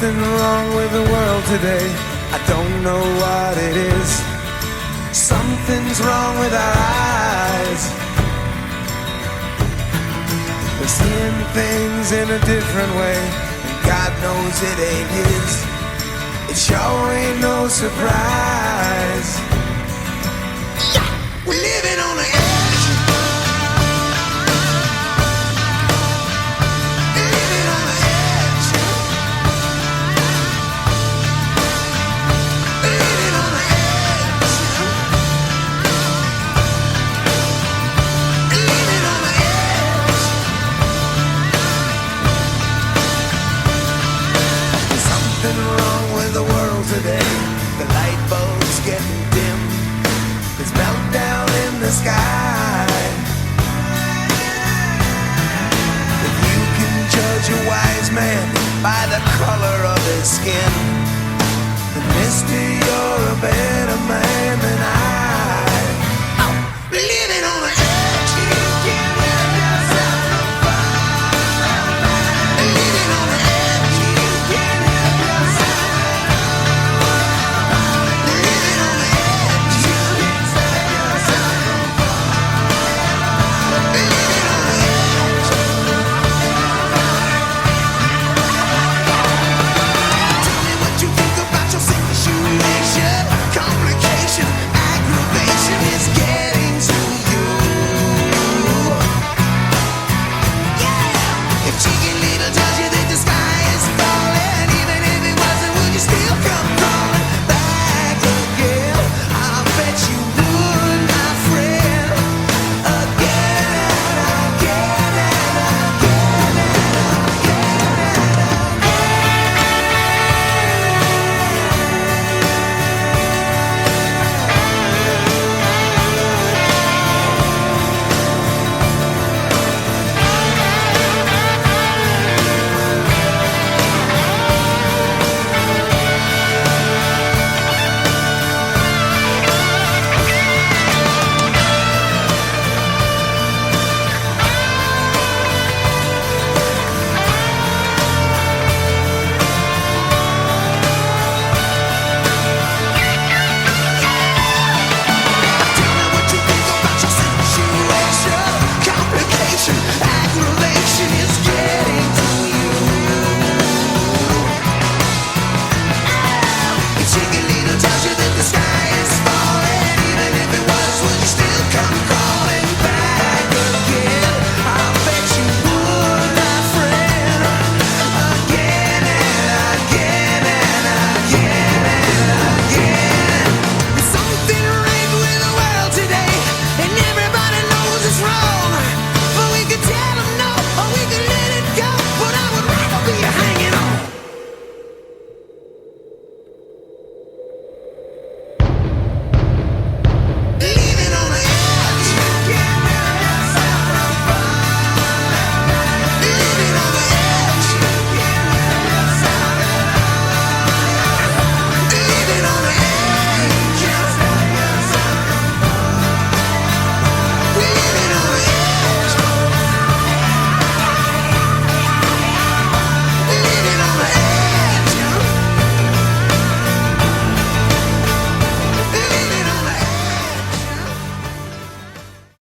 something wrong with the world today. I don't know what it is. Something's wrong with our eyes. We're seeing things in a different way, and God knows it ain't His. It sure ain't no surprise. We're living on the edge. Living on the edge. Living on the edge. Living on the edge. There's something wrong with the world today. The light bulb's getting dim. There's meltdown in the sky. If you can judge a wise man by the color of his skin,